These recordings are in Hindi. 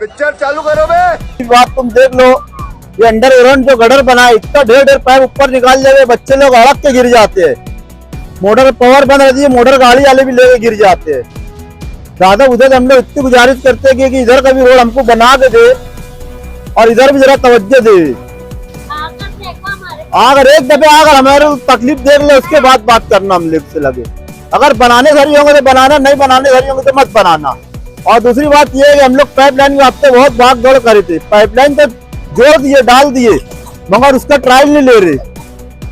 पिक्चर चालू करो बे। बात तुम देख लो, ये अंडरग्राउंड जो गटर बना है, इतना ढेर पाइप ऊपर निकाल देंगे, बच्चे लोग अड़क के गिर जाते हैं। मोटर पावर बंद रहती है, मोटर गाड़ी वाले भी लेके गिर जाते हैं। दादा उधर हम लोग इतनी गुजारिश करते हैं कि इधर का भी रोड हमको बना के दे और इधर भी जरा तवज्जो दे। अगर एक दफे अगर हमारे तकलीफ देख ले, उसके बाद बात करना हम लोग से लगे। अगर बनाने सही होंगे तो बनाना, नहीं बनाने सही होंगे तो मत बनाना। और दूसरी बात ये है कि हम लोग पाइपलाइन के हफ्ते बहुत भाग दौड़ करे थे, पाइपलाइन तो जोड़ दिए, डाल दिए, मगर उसका ट्रायल नहीं ले रहे।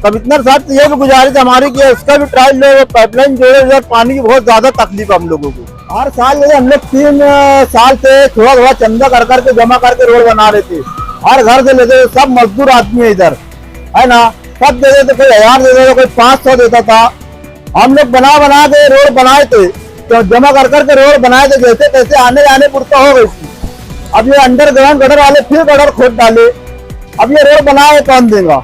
तब इतना साथ ये भी गुजारिश हमारी की उसका भी ट्रायल ले, पाइपलाइन जोड़े। इधर पानी की बहुत ज्यादा तकलीफ हम लोगों को। हर साल जैसे हम लोग 3 साल से थोड़ा थोड़ा चंदा कर करके जमा करके रोड बना रहे थे। हर घर से लेते, सब मजदूर आदमी है इधर, है ना, सब दे देते, कोई 1000 दे देता, कोई 500 देता था। हम लोग बना बना के रोड बनाए थे, तो जमा कर करके रोड बनाए थे, जैसे तैसे आने जाने पुरता हो गई थी। अब ये अंडरग्राउंड गटर वाले फिर गटर खोद डाले, अब ये रोड बनाए कौन देगा।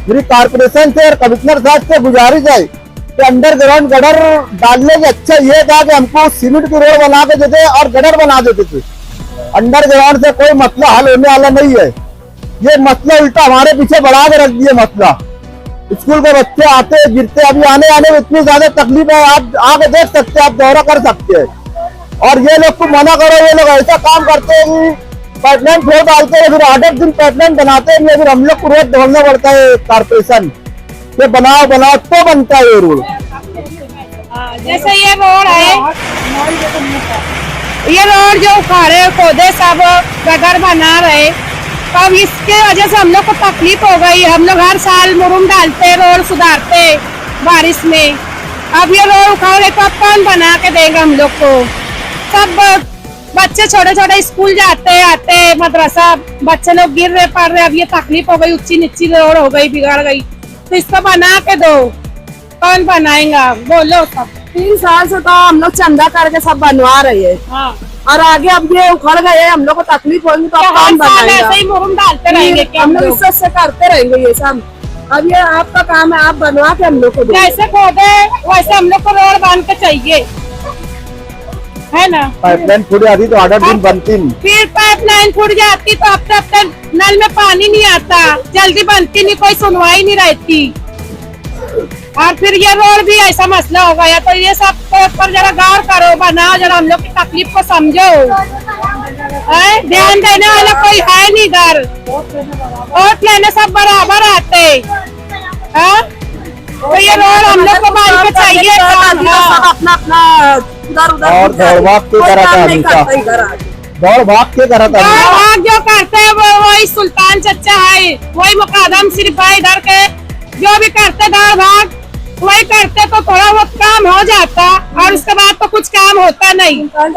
मेरी कारपोरेशन से और कमिश्नर साहब से गुजारिश है कि अंडरग्राउंड गटर डालने से अच्छा ये था कि हमको सीमेंट की रोड बना के देते और गटर बना देते थे। अंडरग्राउंड से कोई मसला हल होने वाला नहीं है, ये मसला उल्टा हमारे पीछे बढ़ा के रख दिए मसला। स्कूल के बच्चे आते गिरते, अभी आने में इतनी ज्यादा तकलीफ है, आप आके देख सकते हैं, आप दौरा कर सकते हैं। और ये लोग को मना करो, ये लोग ऐसा काम करते हैं कि पाइपलाइन फ्लोर डालते हैं, फिर 8 दिन पाइपलाइन बनाते हैं, फिर हम लोग को रोड ढोलना पड़ता है कारपोरेशन ये बनाओ बनाओ तो बनता है ये रोड। जैसे ये रोड है, ये रोड जो उखाड़े खोदे सब गटर बना रहे, अब इसके वजह से हम लोग को तकलीफ हो गई। हम लोग हर साल मुरुम डालते, रोड सुधारते बारिश में। अब ये रोड उखाड़े तो अब कौन बना के देगा हम लोग को। सब बच्चे छोटे छोटे स्कूल जाते आते, मदरसा, बच्चे लोग गिर रहे पड़ रहे। अब ये तकलीफ हो गई, ऊंची नीची रोड हो गई, बिगड़ गई, तो इसको बना के दो। कौन बनाएगा बोलो। सब 3 साल से तो हम लोग चंदा करके सब बनवा रहे हैं। हाँ। और आगे अब ये उखड़ गए, हम लोग को तकलीफ होगी तो अब कौन बनाएगा। ऐसे ही मुरुम डालते रहेंगे क्या हम लोग इससे करते रहेंगे ये सब। अब ये आपका काम है, आप बनवा के हम लोग को जैसे खोदे वैसे हम लोग को रोड बांध के चाहिए, है ना। पाइपलाइन फूट जाती तो 8 दिन बनती नहीं, फिर पाइपलाइन फूट जाती तो हफ्ते नल में पानी नहीं आता, जल्दी बनती नहीं, कोई सुनवाई नहीं रहती। और फिर ये रोड भी ऐसा मसला हो गया, तो ये सब पर जरा गौर करो, बनाओ, जरा हम लोग की तकलीफ को समझो। ध्यान देने वाला कोई है नहीं इधर, वोट लेने सब बराबर आते। तो ये रोड हम लोग को बांध के चाहिए। अपना अपना उधर उधर और दौड़ भाग के करा था हमेशा, दौड़ भाग के करा था। दौड़ भाग जो करते हैं वो वही सुल्तान चचा है, वही मुकादम सिर्फ है इधर के, जो भी करते दौड़ भाग वही करते, तो थोड़ा बहुत काम हो जाता और उसके बाद तो कुछ काम होता नहीं। हाँ,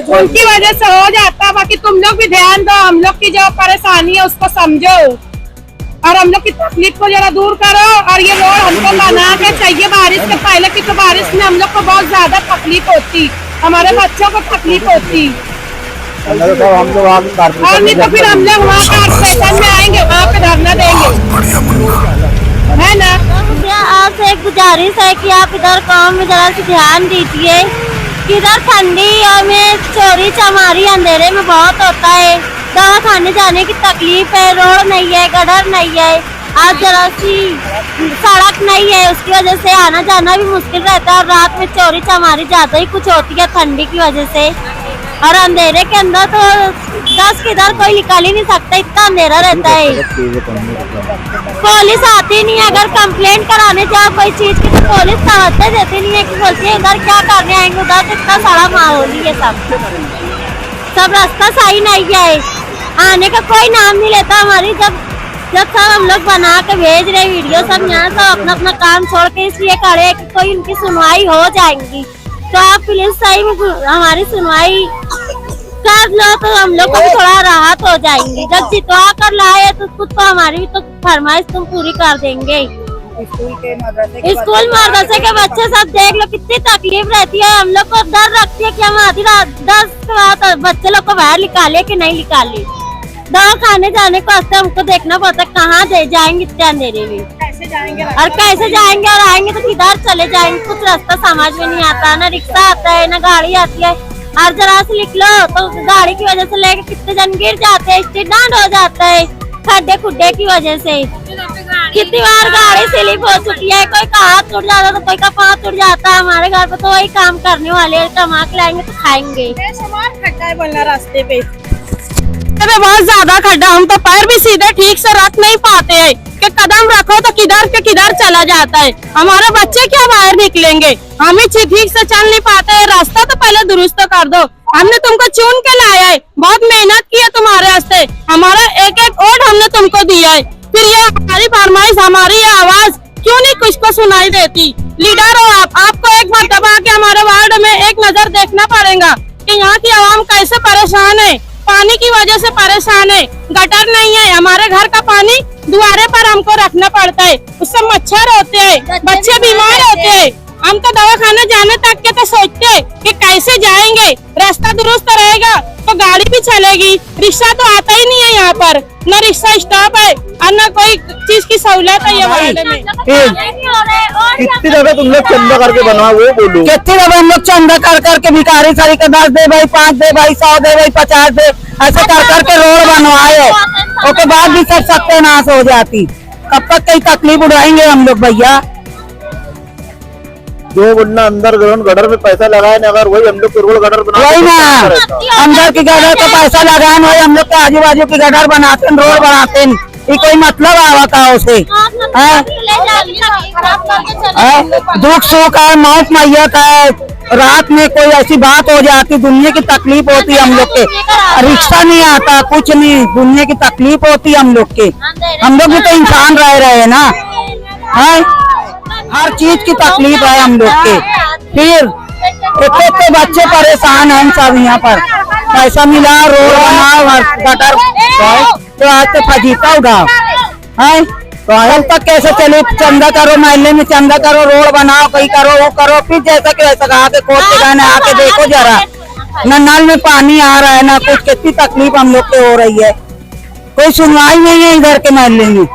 उनकी वजह से हो जाता। बाकी तुम लोग भी ध्यान दो, हम लोग की जो परेशानी है उसको समझो और हम लोग की तकलीफ को जरा दूर करो। और ये रोड हमको बना के चाहिए बारिश के पहले की, तो बारिश में हम लोग को बहुत ज्यादा तकलीफ होती, हमारे बच्चों को तकलीफ होती। हम लोग और नहीं तो फिर हम लोग वहाँ कारपोरेशन में आएंगे, वहाँ पे धरना देंगे, है ना। आपसे एक गुजारिश है कि आप इधर काम में जरा से ध्यान दीजिए कि इधर ठंडी और में चोरी चमारी अंधेरे में बहुत होता है, दवा खाने जाने की तकलीफ है, रोड नहीं है, गटर नहीं है, आज जरा सी सड़क नहीं है, उसकी वजह से आना जाना भी मुश्किल रहता है। और रात में चोरी चमारी ज्यादा ही कुछ होती है ठंडी की वजह से, और अंधेरे के अंदर तो 10 किधर कोई निकल ही नहीं सकता, इतना अंधेरा रहता है। पुलिस आती नहीं है, अगर कंप्लेंट कराने जाओ कोई चीज की तो पुलिस तवज्जो देती नहीं है, कि बोलती है उधर क्या करने आएंगे, उधर तो इतना सारा माहौल ही है। सब रास्ता सही नहीं है, आने का कोई नाम नहीं लेता। हमारी जब सब हम लोग बना के भेज रहे वीडियो, सब यहाँ सब अपना अपना काम छोड़ के इसलिए खड़े कि कोई उनकी सुनवाई हो जाएंगी। तो आप प्लीज सही में हमारी सुनवाई कर लो, तो हम लोग को भी थोड़ा राहत हो जाएंगी। जब जितवा कर लाए तो खुद तो हमारी भी तो फरमाइश तुम पूरी कर देंगे। स्कूल मदरसे के बच्चे सब देख लो कितनी तकलीफ रहती है, हम लोग को डर रखती है कि हम आधी रात 10 के बाद बच्चे लोग को बाहर निकाले कि नहीं निकाले। दवा खाने जाने को वास्ते हमको देखना पड़ता है कहाँ जाएंगे इतने अंधेरे में, कैसे जाएंगे और आएंगे तो किधर चले जाएंगे। कुछ रास्ता समझ में नहीं आता, ना रिक्शा आता है ना गाड़ी आती है। और जरा से निकलो तो गाड़ी की वजह से लेके कितने जन गिर जाते हैं, एक्सीडेंट हो जाता है खड्डे खुड्डे की वजह से। कितनी बार गाड़ी स्लिप हो चुकी है, कोई का हाथ टूट जाता है तो कोई का पाँव टूट जाता है। हमारे घर पे तो वही काम करने वाले कमा के लाएंगे तो खाएंगे। खड्डा है बोलना रास्ते पे बहुत ज्यादा खड्डा, हम तो पैर भी सीधे ठीक से रख नहीं पाते हैं कि कदम रखो तो किधर के किधर चला जाता है। हमारे बच्चे क्या बाहर निकलेंगे, हम ही ठीक से चल नहीं पाते हैं। रास्ता तो पहले दुरुस्त कर दो, हमने तुमको चुन के लाया है, बहुत मेहनत की है तुम्हारे वास्ते, हमारा एक एक वोट हमने तुमको दिया है, फिर ये हमारी फरमाइश, हमारी ये आवाज क्यों नहीं कुछ को सुनाई देती। लीडर हो आपको एक मर्तबा के हमारे वार्ड में एक नजर देखना पड़ेगा कि यहाँ की आवाम कैसे परेशान है, पानी की वजह से परेशान है, गटर नहीं है, हमारे घर का पानी दुआरे पर हमको रखना पड़ता है, उससे मच्छर होते हैं, बच्चे बीमार होते हैं। हम तो दवाखाने जाने तक के तो सोचते हैं कि कैसे जाएंगे, रास्ता दुरुस्त रहेगा तो गाड़ी भी चलेगी। रिक्शा तो आता ही नहीं है यहाँ पर, न रिक्शा स्टॉप है और न कोई चीज की सहूलियत है ये वार्ड में। कितनी जगह तुम लोग चंदा करके बनवा, वो बोलो। कितनी जगह हम लोग चंदा कर करके भिखारी सारी के 10 दे भाई, 5 दे भाई, 100 दे भाई, 50 दे, ऐसे कर करके रोड बनवाए, उसके बाद भी सब सत्यानाश हो जाती। कब तक कई तकलीफ उठाएंगे हम लोग भैया। जो बंदा अंदर ग्राउंड गटर में पैसा लगाए ना, अगर वही हम लोग के रोड गटर बना, वही ना अंदर की गटर का पैसा लगाए, वही हम लोग के आजू बाजू की गटर बनाते हैं, रोड बनाते हैं, ये कोई मतलब आवा का उसे। दुख सुख है, मौत मैयत है, रात में कोई ऐसी बात हो जाती, दुनिया की तकलीफ होती है हम लोग के, रिक्शा नहीं आता, कुछ नहीं, दुनिया की तकलीफ होती है हम लोग के। हम लोग भी तो इंसान रह रहे हैं ना, है हर चीज की तकलीफ है हम लोग के। फिर इतने बच्चे परेशान हैं सब यहाँ पर, पैसा मिला रोड बनाओ गटर तो आज तो फजीता उठाओ है, तो हम तक कैसे चले। चंदा करो, महल्ले में चंदा करो, रोड बनाओ, कहीं करो, वो करो, फिर जैसा कि वैसा आके कोर्ट के गाने आके देखो जरा, न नल में पानी आ रहा है ना कुछ, कितनी तकलीफ हम लोग के हो रही है, कोई सुनवाई नहीं है इधर के महल्ले में।